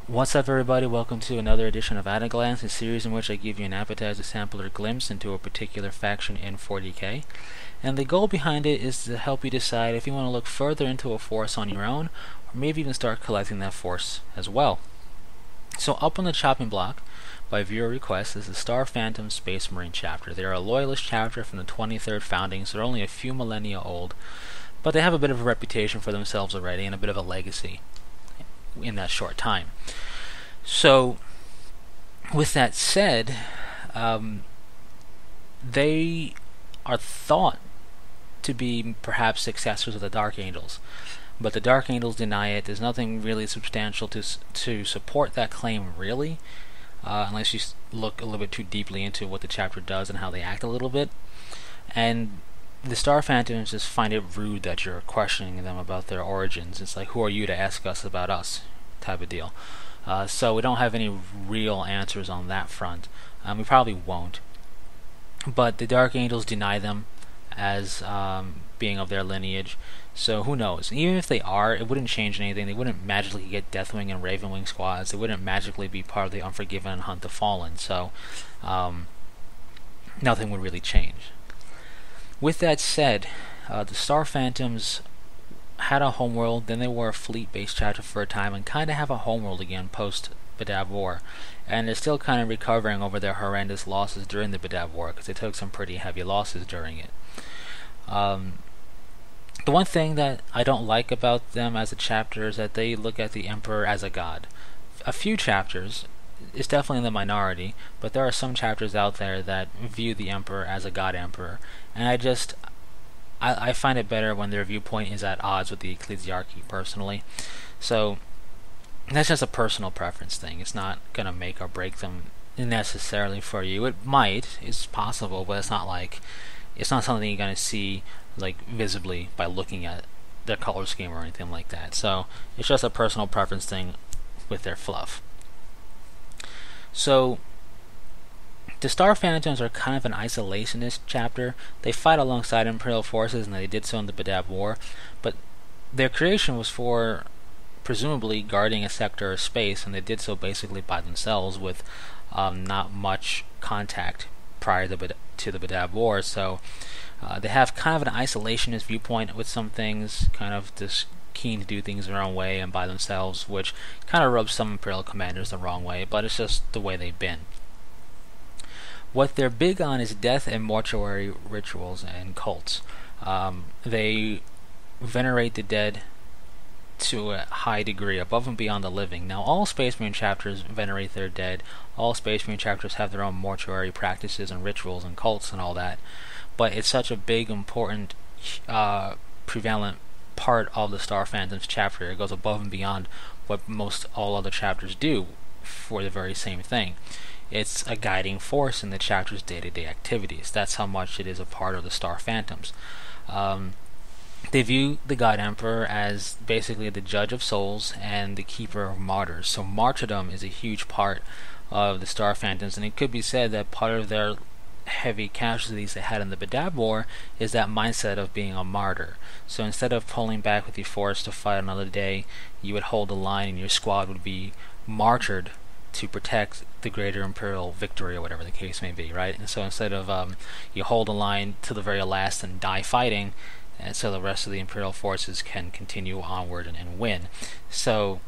What's up, everybody? Welcome to another edition of At a Glance, a series in which I give you an appetizer sampler glimpse into a particular faction in 40k. And the goal behind it is to help you decide if you want to look further into a force on your own, or maybe even start collecting that force as well. So up on the chopping block, by viewer request, is the Star Phantom Space Marine chapter. They are a loyalist chapter from the 23rd founding, so they're only a few millennia old, but they have a bit of a reputation for themselves already and a bit of a legacy in that short time. So, with that said, they are thought to be perhaps successors of the Dark Angels, but the Dark Angels deny it. There's nothing really substantial to support that claim, really, unless you look a little bit too deeply into what the chapter does and how they act a little bit. And the Star Phantoms just find it rude that you're questioning them about their origins. It's like, who are you to ask us about us, type of deal. So we don't have any real answers on that front. We probably won't. But the Dark Angels deny them as being of their lineage. So who knows? Even if they are, it wouldn't change anything. They wouldn't magically get Deathwing and Ravenwing squads. They wouldn't magically be part of the Unforgiven and Hunt the Fallen. So nothing would really change. With that said, the Star Phantoms had a homeworld, then they were a fleet-based chapter for a time, and kind of have a homeworld again post-Badab War. And they're still kind of recovering over their horrendous losses during the Badab War, because they took some pretty heavy losses during it. The one thing that I don't like about them as a chapter is that they look at the Emperor as a god. A few chapters, it's definitely in the minority, but there are some chapters out there that view the Emperor as a god emperor, and I find it better when their viewpoint is at odds with the ecclesiarchy, personally. So that's just a personal preference thing. It's not going to make or break them necessarily for you. It might, it's possible, but it's not something you're going to see like visibly by looking at their color scheme or anything like that. So it's just a personal preference thing with their fluff. So the Star Phantoms are kind of an isolationist chapter. They fight alongside Imperial forces, and they did so in the Badab War, but their creation was for presumably guarding a sector of space, and they did so basically by themselves with not much contact prior to the Badab War. So they have kind of an isolationist viewpoint with some things, kind of just keen to do things their own way and by themselves, which kind of rubs some Imperial commanders the wrong way, but it's just the way they've been. What they're big on is death and mortuary rituals and cults. They venerate the dead to a high degree, above and beyond the living. Now, all Space Marine chapters venerate their dead. All Space Marine chapters have their own mortuary practices and rituals and cults and all that. But it's such a big, important, prevalent part of the Star Phantoms chapter. It goes above and beyond what most all other chapters do for the very same thing. It's a guiding force in the chapter's day-to-day activities. That's how much it is a part of the Star Phantoms. They view the God Emperor as basically the judge of souls and the keeper of martyrs. So martyrdom is a huge part of the Star Phantoms, and it could be said that part of their heavy casualties they had in the Badab War is that mindset of being a martyr. So instead of pulling back with your force to fight another day, you would hold the line and your squad would be martyred to protect the greater Imperial victory, or whatever the case may be, right? And so instead of you hold the line to the very last and die fighting, and so the rest of the Imperial forces can continue onward and win. So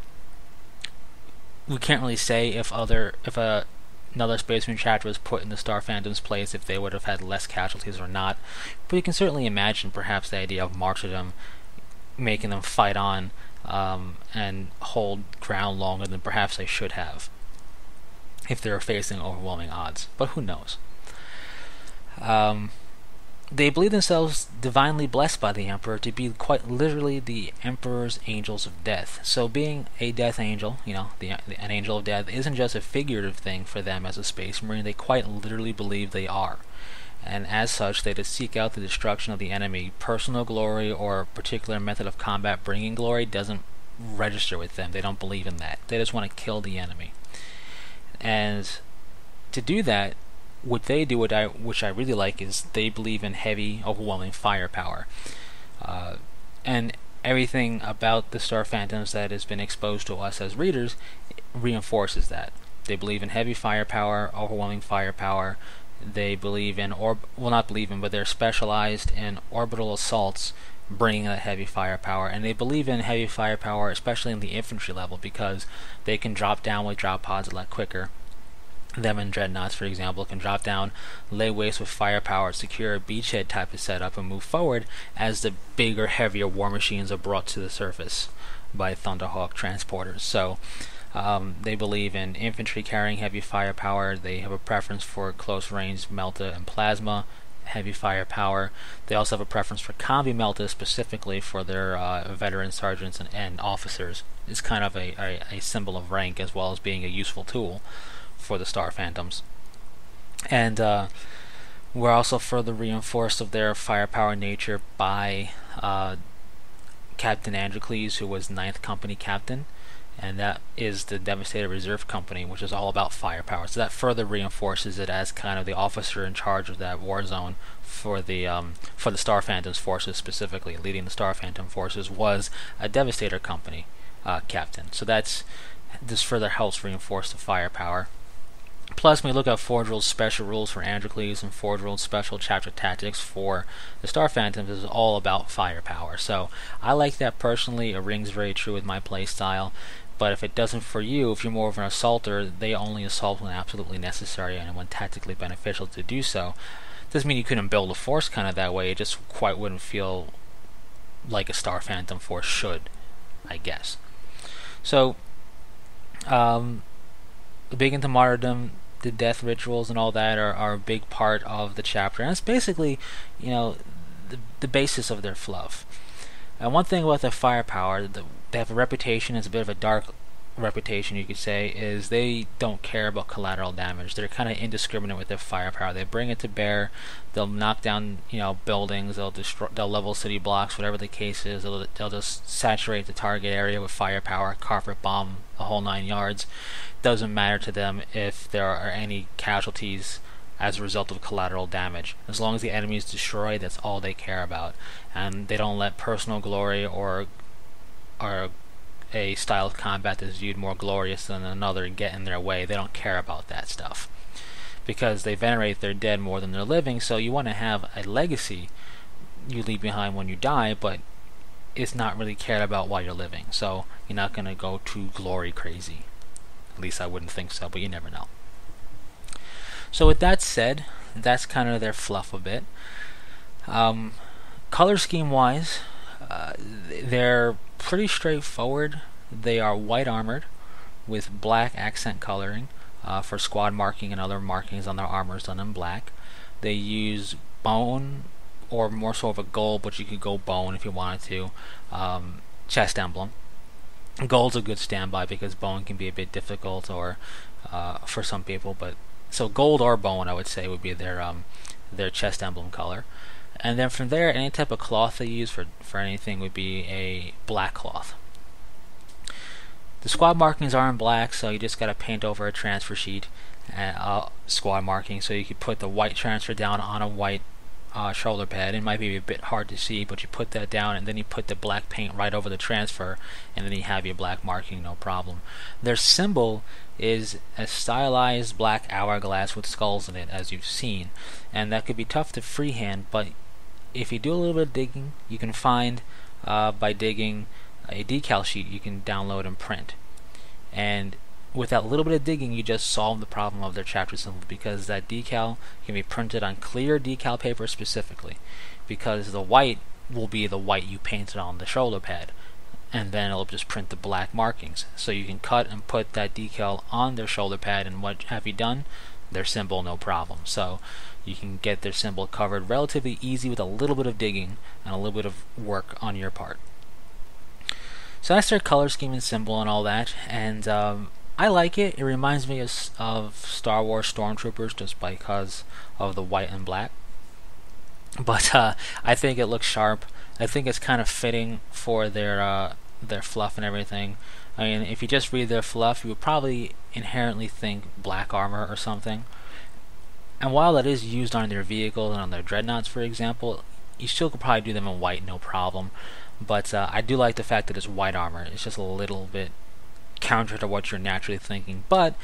we can't really say if another Space Marine chapter was put in the Star Phantom's place, if they would have had less casualties or not. But you can certainly imagine perhaps the idea of martyrdom making them fight on and hold ground longer than perhaps they should have if they were facing overwhelming odds. But who knows? They believe themselves divinely blessed by the Emperor to be quite literally the Emperor's angels of death. So being a death angel, an angel of death, isn't just a figurative thing for them as a Space Marine. They quite literally believe they are. And as such, they just seek out the destruction of the enemy. Personal glory or a particular method of combat bringing glory doesn't register with them. They don't believe in that. They just want to kill the enemy. And to do that, what they do, which I really like, is they believe in heavy, overwhelming firepower. And everything about the Star Phantoms that has been exposed to us as readers reinforces that. They believe in heavy firepower, overwhelming firepower. They believe in, not believe in, but they're specialized in orbital assaults, bringing that heavy firepower. And they believe in heavy firepower, especially in the infantry level, because they can drop down with drop pods a lot quicker. Them and dreadnoughts, for example, can drop down, lay waste with firepower, secure a beachhead type of setup, and move forward as the bigger, heavier war machines are brought to the surface by Thunderhawk transporters. So they believe in infantry carrying heavy firepower. They have a preference for close-range Melta and Plasma heavy firepower. They also have a preference for Combi Melta, specifically for their veteran sergeants and officers. It's kind of a symbol of rank, as well as being a useful tool for the Star Phantoms. And we're also further reinforced of their firepower nature by Captain Androcles, who was 9th Company Captain, and that is the Devastator Reserve Company, which is all about firepower. So that further reinforces it as kind of the officer in charge of that war zone for the Star Phantoms forces, specifically leading the Star Phantom forces was a Devastator Company captain. So this further helps reinforce the firepower. Plus, when we look at Forge World's special rules for Androcles and Forge World's special chapter tactics for the Star Phantoms, is all about firepower. So I like that personally. It rings very true with my playstyle. But if it doesn't for you, if you're more of an assaulter, they only assault when absolutely necessary and when tactically beneficial to do so. Doesn't mean you couldn't build a force kind of that way. It just quite wouldn't feel like a Star Phantom force should, I guess. So, big into martyrdom, the death rituals and all that are a big part of the chapter, and it's basically, the basis of their fluff. And one thing about their firepower, they have a reputation, it's a bit of a dark reputation, you could say, is they don't care about collateral damage. They're kind of indiscriminate with their firepower. They bring it to bear. They'll knock down, buildings. They'll level city blocks, whatever the case is. They'll just saturate the target area with firepower, carpet bomb, the whole 9 yards. Doesn't matter to them if there are any casualties as a result of collateral damage. As long as the enemy is destroyed, that's all they care about. And they don't let personal glory or a style of combat that is viewed more glorious than another get in their way. They don't care about that stuff, because they venerate their dead more than their living. So you want to have a legacy you leave behind when you die, but it's not really cared about while you're living. So you're not going to go too glory crazy. At least I wouldn't think so, but you never know. So with that said, that's kind of their fluff a bit. Color scheme wise, they're pretty straightforward. They are white armored with black accent coloring for squad marking and other markings on their armors done in black. They use bone, or more so of a gold, but you could go bone if you wanted to, chest emblem. Gold's a good standby because bone can be a bit difficult or for some people, but so gold or bone, I would say, would be their chest emblem color. And then from there, any type of cloth they use for anything would be a black cloth. The squad markings are in black, so you just got to paint over a transfer sheet squad marking, so you could put the white transfer down on a white shoulder pad. It might be a bit hard to see, but you put that down and then you put the black paint right over the transfer, and then you have your black marking, no problem. Their symbol is a stylized black hourglass with skulls in it, as you've seen, and that could be tough to freehand, but if you do a little bit of digging, you can find by digging a decal sheet you can download and print. And with that little bit of digging, you just solve the problem of their chapter symbol, because that decal can be printed on clear decal paper specifically, because the white will be the white you painted on the shoulder pad, and then it'll just print the black markings. So you can cut and put that decal on their shoulder pad, and what have you done? Their symbol, no problem. So you can get their symbol covered relatively easy with a little bit of digging and a little bit of work on your part. So that's their color scheme and symbol and all that, and I like it. It reminds me of Star Wars Stormtroopers just because of the white and black. But I think it looks sharp. I think it's kind of fitting for their fluff and everything. I mean, if you just read their fluff, you would probably inherently think black armor or something. And while that is used on their vehicles and on their dreadnoughts, for example, you still could probably do them in white, no problem. but I do like the fact that it's white armor. It's just a little bit counter to what you're naturally thinking, but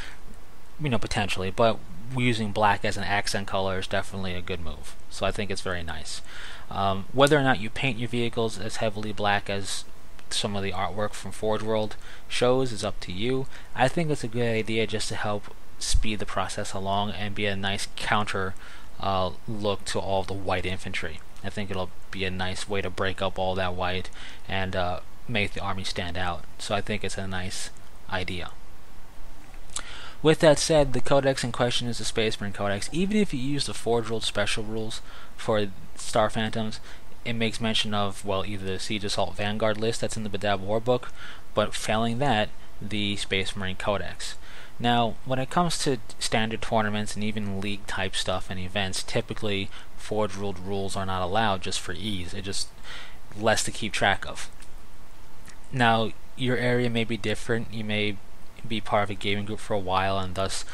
potentially. But using black as an accent color is definitely a good move. So I think it's very nice. Whether or not you paint your vehicles as heavily black as some of the artwork from Forge World shows is up to you. I think it's a good idea just to help speed the process along and be a nice counter look to all the white infantry. I think it'll be a nice way to break up all that white and make the army stand out. So I think it's a nice idea. With that said, the codex in question is the Space Marine Codex. Even if you use the Forge World special rules for Star Phantoms, it makes mention of, well, either the Siege Assault Vanguard list that's in the Badab War book, but failing that, the Space Marine Codex. Now, when it comes to standard tournaments and even league type stuff and events, typically Forge World rules are not allowed just for ease. It's just less to keep track of. Now, your area may be different. You may be part of a gaming group for a while, and thus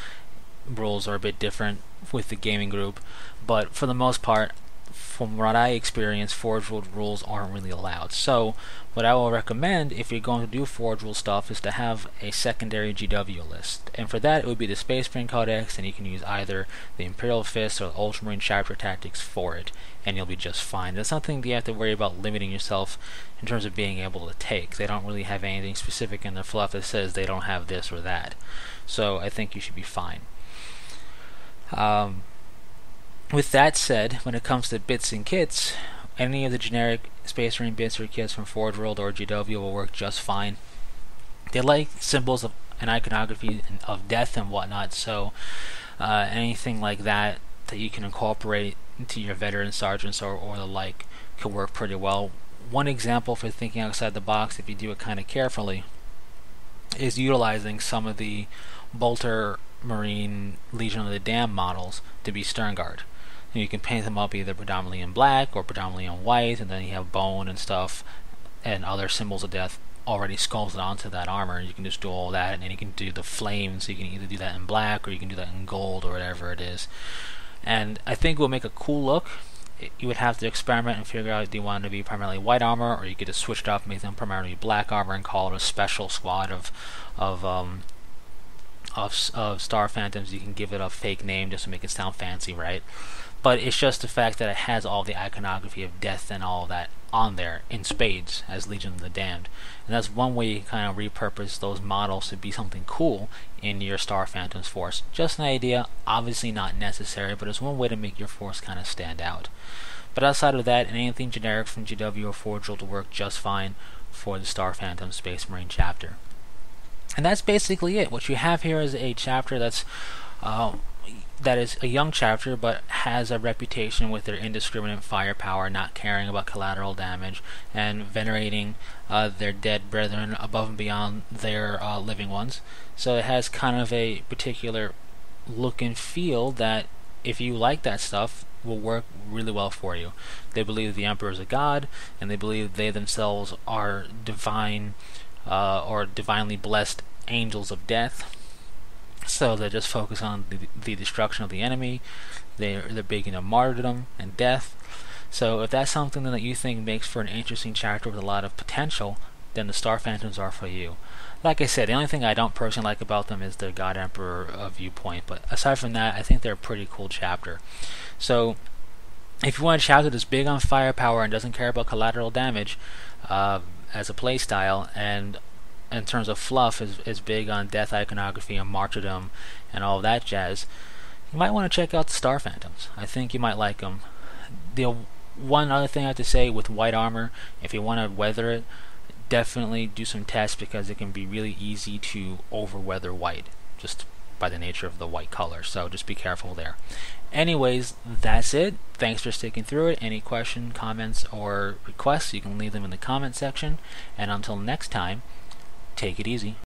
rules are a bit different with the gaming group, but for the most part, from what I experienced, Forge World rules aren't really allowed. So what I will recommend if you're going to do Forge World stuff is to have a secondary GW list, and for that it would be the Space Marine Codex, and you can use either the Imperial Fist or the Ultramarine Chapter Tactics for it, and you'll be just fine. That's something you have to worry about limiting yourself in terms of being able to take. They don't really have anything specific in their fluff that says they don't have this or that, so I think you should be fine. With that said, when it comes to bits and kits, any of the generic Space Marine bits or kits from Forge World or GW will work just fine. They like symbols of and iconography of death and whatnot, so anything like that you can incorporate into your veteran sergeants or the like could work pretty well. One example for thinking outside the box, if you do it kind of carefully, is utilizing some of the Bolter Marine Legion of the Damned models to be Stern Guard. You can paint them up either predominantly in black or predominantly in white, and then you have bone and stuff and other symbols of death already sculpted onto that armor. You can just do all that, and then you can do the flames, so you can either do that in black or you can do that in gold or whatever it is. And I think it will make a cool look. You would have to experiment and figure out, do you want it to be primarily white armor, or you could just switch it up and make them primarily black armor and call it a special squad of Star Phantoms. You can give it a fake name just to make it sound fancy, right? But it's just the fact that it has all the iconography of death and all of that on there in spades as Legion of the Damned. And that's one way you kind of repurpose those models to be something cool in your Star Phantoms force. Just an idea, obviously not necessary, but it's one way to make your force kind of stand out. But outside of that, anything generic from GW or Forge World will work just fine for the Star Phantom Space Marine chapter. And that's basically it. What you have here is a chapter that is a young chapter, but has a reputation with their indiscriminate firepower, not caring about collateral damage, and venerating their dead brethren above and beyond their living ones. So it has kind of a particular look and feel that, if you like that stuff, will work really well for you. They believe the Emperor is a god, and they believe they themselves are divine or divinely blessed angels of death. So they just focus on the destruction of the enemy. They're big into martyrdom and death. So if that's something that you think makes for an interesting chapter with a lot of potential, then the Star Phantoms are for you. Like I said, the only thing I don't personally like about them is their God Emperor viewpoint, but aside from that, I think they're a pretty cool chapter. So if you want a chapter that's big on firepower and doesn't care about collateral damage as a playstyle, and in terms of fluff is big on death iconography and martyrdom and all of that jazz, you might want to check out the Star Phantoms. I think you might like them. The one other thing I have to say with white armor, if you want to weather it, definitely do some tests, because it can be really easy to over-weather white just by the nature of the white color, so just be careful there. Anyways, that's it. Thanks for sticking through it. Any questions, comments, or requests, you can leave them in the comment section, and until next time, take it easy.